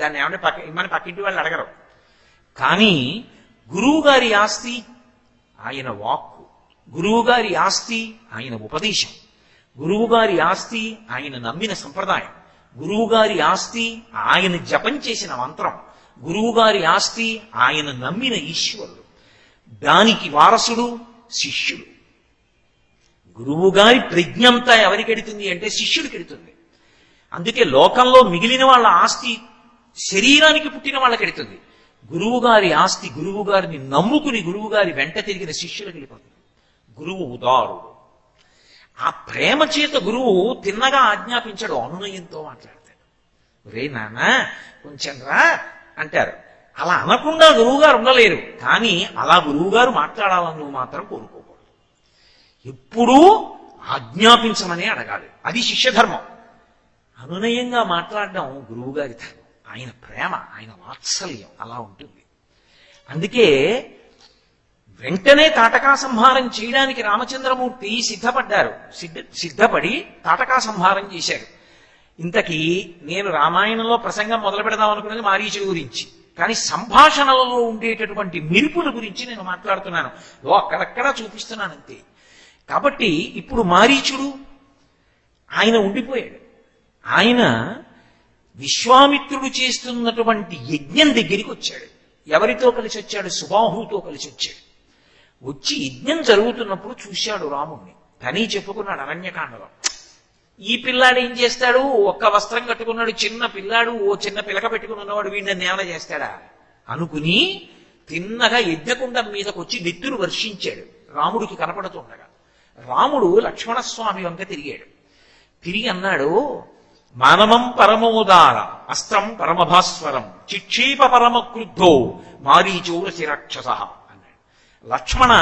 దాన్ని ఏమంటే మన పక్కింటి వాళ్ళు అడగరు. కానీ గురువు గారి ఆస్తి ఆయన వాక్కు, గురువు గారి ఆస్తి ఆయన ఉపదేశం, గురువు గారి ఆస్తి ఆయన నమ్మిన సంప్రదాయం, గురువు గారి ఆస్తి ఆయన జపం చేసిన మంత్రం, గురువు గారి ఆస్తి ఆయన నమ్మిన ఈశ్వరుడు. దానికి వారసుడు శిష్యుడు. గురువు గారి ప్రజ్ఞంతా ఎవరికెడుతుంది అంటే శిష్యుడికెడుతుంది. అందుకే లోకంలో మిగిలిన వాళ్ళ ఆస్తి శరీరానికి పుట్టిన వాళ్ళకెడుతుంది. గురువు గారి ఆస్తి గురువు గారిని నమ్ముకుని గురువు గారి వెంట తిరిగిన శిష్యులకు వెళ్ళిపోతుంది. గురువు ఉదారుడు. ఆ ప్రేమ చేత గురువు తిన్నగా ఆజ్ఞాపించాడు, అనునయంతో మాట్లాడతాడు. రే నాన్న కొంచెం రా అంటారు. అలా అనకుండా గురువుగారు ఉండలేరు. కానీ అలా గురువుగారు మాట్లాడాలని నువ్వు మాత్రం కోరుకోకూడదు. ఎప్పుడూ ఆజ్ఞాపించమని అడగాలి. అది శిష్యధర్మం. అనునయంగా మాట్లాడడం గురువుగారి ధర్మం. ఆయన ప్రేమ, ఆయన వాత్సల్యం అలా ఉంటుంది. అందుకే వెంటనే తాటకా సంహారం చేయడానికి రామచంద్రమూర్తి సిద్ధపడి తాటకా సంహారం చేశారు. ఇంతకీ నేను రామాయణంలో ప్రసంగం మొదలు పెడదాం అనుకున్నది మారీచుడి గురించి. కానీ సంభాషణలలో ఉండేటటువంటి మెరుపుల గురించి నేను మాట్లాడుతున్నాను. అక్కడక్కడ చూపిస్తున్నాను అంతే. కాబట్టి ఇప్పుడు మారీచుడు ఆయన ఉండిపోయాడు. ఆయన విశ్వామిత్రుడు చేస్తున్నటువంటి యజ్ఞం దగ్గరికి వచ్చాడు. ఎవరితో కలిసి వచ్చాడు? సుబాహుతో కలిసి వచ్చాడు. వచ్చి యజ్ఞం జరుగుతున్నప్పుడు చూశాడు రాముణ్ణి. తనీ చెప్పుకున్నాడు అరణ్యకాండలో. ఈ పిల్లాడు ఏం చేస్తాడు? ఒక్క వస్త్రం కట్టుకున్నాడు, చిన్న పిల్లాడు, ఓ చిన్న పిలక పెట్టుకుని ఉన్నవాడు వీడిని నేల చేస్తాడా అనుకుని తిన్నగా యజ్ఞకుండం మీదకి వచ్చి నెత్తురు వర్షించాడు రాముడికి కనపడుతుండగా. రాముడు లక్ష్మణస్వామి వంక తిరిగాడు. తిరిగి అన్నాడు, మానవం పరమోదార అస్త్రం పరమభాస్వరం చిక్షేప పరమ క్రుద్ధో మారీచోరసి రాక్షస అన్నాడు. లక్ష్మణ,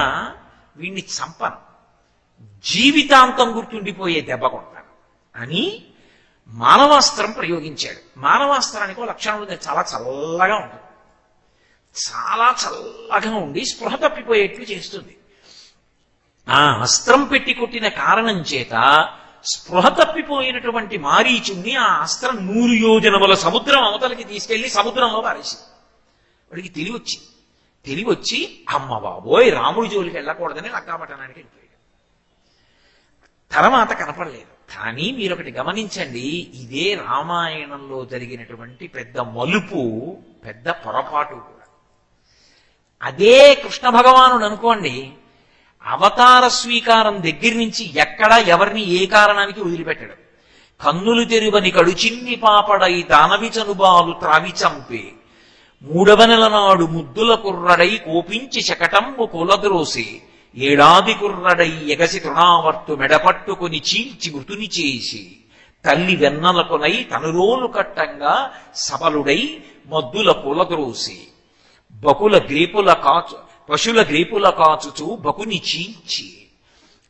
వీణ్ణి చంపను, జీవితాంతం గుర్తుండిపోయే దెబ్బ కొడతాను అని మానవాస్త్రం ప్రయోగించాడు. మానవాస్త్రానికి ఒక లక్షణం ఉంది, చాలా చల్లగా ఉంటుంది. చాలా చల్లగా ఉండి స్పృహ తప్పిపోయేట్లు చేస్తుంది. ఆ అస్త్రం పెట్టి కొట్టిన కారణం చేత స్పృహ తప్పిపోయినటువంటి మారీచుణ్ణి ఆ అస్త్రం 100 యోజనముల సముద్రం అవతలకి తీసుకెళ్లి సముద్రంలో పారేసింది. వాడికి తెలివొచ్చి అమ్మ బాబోయ్ రాముడి జోలికి వెళ్ళకూడదని లక్కాపట్టణానికి వెళ్ళిపోయాడు. తర్వాత కనపడలేదు. కానీ మీరొకటి గమనించండి, ఇదే రామాయణంలో జరిగినటువంటి పెద్ద మలుపు, పెద్ద పొరపాటు కూడా. అదే కృష్ణ భగవానుడు అనుకోండి, అవతార స్వీకారం దగ్గర నుంచి ఎక్కడా ఎవరిని ఏ కారణానికి వదిలిపెట్టడు. కన్నులు తెరువని కడుచిన్ని పాపడై దానవి చనుబాలు త్రావి చంపే 3వ నెల నాడు ముద్దుల కుర్రడై కోపించి శకటంబు కులద్రోసి ఏడాది కుర్రడై ఎగసి తృణావర్తు మెడపట్టుకుని చీల్చి మృతుని చేసి తల్లి వెన్నలకునై తనురోలు కట్టంగా సబలుడై మద్దుల కులద్రోసి పశుల గ్రేపుల కాచుచూ బకుని చీల్చి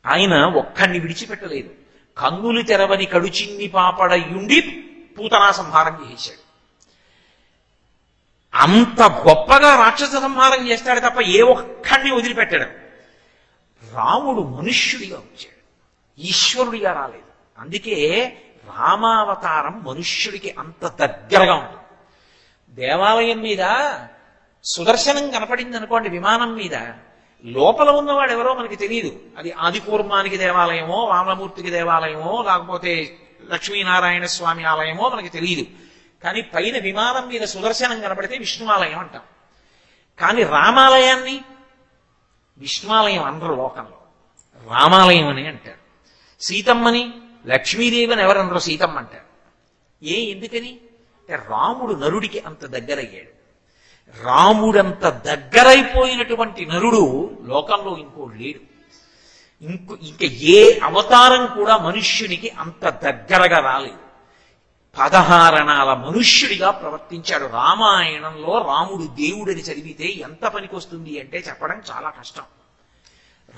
ఆయన ఒక్కడిని విడిచిపెట్టలేదు. కన్నులు తెరవని కడుచిన్ని పాపడయుండి పూతనా సంహారం చేశాడు. అంత గొప్పగా రాక్షస సంహారం చేస్తాడు తప్ప ఏ ఒక్కడిని వదిలిపెట్టాడు. రాముడు మనుష్యుడిగా వచ్చాడు, ఈశ్వరుడిగా రాలేదు. అందుకే రామావతారం మనుష్యుడికి అంత దగ్గరగా ఉంటుంది. దేవాలయం మీద సుదర్శనం కనపడింది అనుకోండి, విమానం మీద, లోపల ఉన్నవాడు ఎవరో మనకి తెలియదు. అది ఆదికూర్మానికి దేవాలయమో, వామనమూర్తికి దేవాలయమో, లేకపోతే లక్ష్మీనారాయణ స్వామి ఆలయమో మనకి తెలియదు. కానీ పైన విమానం మీద సుదర్శనం కనపడితే విష్ణువాలయం అంటాం. కానీ రామాలయాన్ని విష్ణువాలయం అనరు లోకంలో, రామాలయం అని అంటారు. సీతమ్మని లక్ష్మీదేవిని ఎవరనరు, సీతమ్మ అంటారు. ఎందుకని అంటే రాముడు నరుడికి అంత దగ్గరయ్యాడు. రాముడంత దగ్గరైపోయినటువంటి నరుడు లోకంలో ఇంకో లేడు. ఇంకా ఏ అవతారం కూడా మనుష్యునికి అంత దగ్గరగా రాలేదు. 16 మనుష్యుడిగా ప్రవర్తించాడు. రామాయణంలో రాముడు దేవుడని చదివితే ఎంత పనికొస్తుంది అంటే చెప్పడం చాలా కష్టం.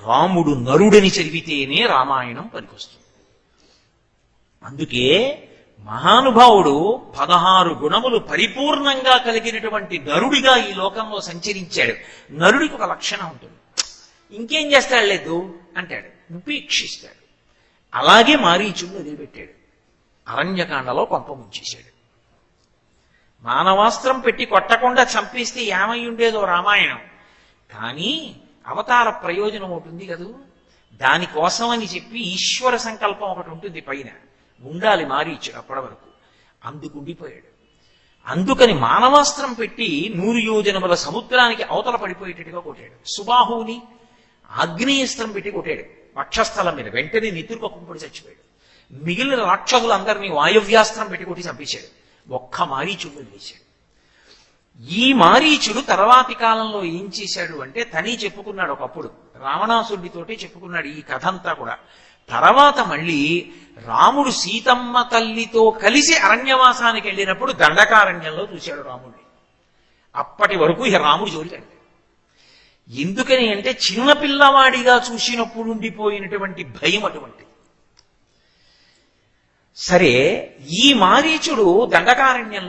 రాముడు నరుడని చదివితేనే రామాయణం పనికొస్తుంది. అందుకే మహానుభావుడు 16 గుణములు పరిపూర్ణంగా కలిగినటువంటి నరుడిగా ఈ లోకంలో సంచరించాడు. నరుడికి ఒక లక్షణం ఉంటుంది, ఇంకేం చేస్తాడు లేదు అంటాడు, ఉపేక్షిస్తాడు. అలాగే మారీచుడిని వదిలిపెట్టాడు, అరణ్యకాండలో కొంప ముంచేశాడు. మానవాస్త్రం పెట్టి కొట్టకుండా చంపేస్తే ఏమై ఉండేదో రామాయణం. కానీ అవతార ప్రయోజనం ఒకటి ఉంది కదూ, దానికోసం అని చెప్పి ఈశ్వర సంకల్పం ఒకటి ఉంటుంది పైన, ఉండాలి మారీచుడు అప్పటి వరకు. అందుకుండిపోయాడు. అందుకని మానవాస్త్రం పెట్టి 100 యోజనముల సముద్రానికి అవతల పడిపోయేటట్టుగా కొట్టాడు. సుబాహుని ఆగ్నేయస్త్రం పెట్టి కొట్టాడు వక్షస్థలం మీద, వెంటనే నిద్రపొక్కుపడి చచ్చిపోయాడు. మిగిలిన రాక్షసులందరినీ వాయవ్యాస్త్రం పెట్టి కొట్టి చంపేశాడు. ఒక్క మారీచుడు వదిలేశాడు. ఈ మారీచుడు తర్వాతి కాలంలో ఏం చేశాడు అంటే, తనే చెప్పుకున్నాడు ఒకప్పుడు, రావణాసుడితోటే చెప్పుకున్నాడు ఈ కథ అంతా కూడా. తర్వాత మళ్ళీ రాముడు సీతమ్మ తల్లితో కలిసి అరణ్యవాసానికి వెళ్ళినప్పుడు దండకారణ్యంలో చూశాడు రాముడిని. అప్పటి వరకు ఇక రాముడు జోలికండి. ఎందుకని అంటే చిన్నపిల్లవాడిగా చూసినప్పుడు ఉండిపోయినటువంటి భయం అటువంటిది. సరే, ఈ మారీచుడు దండకారణ్యంలో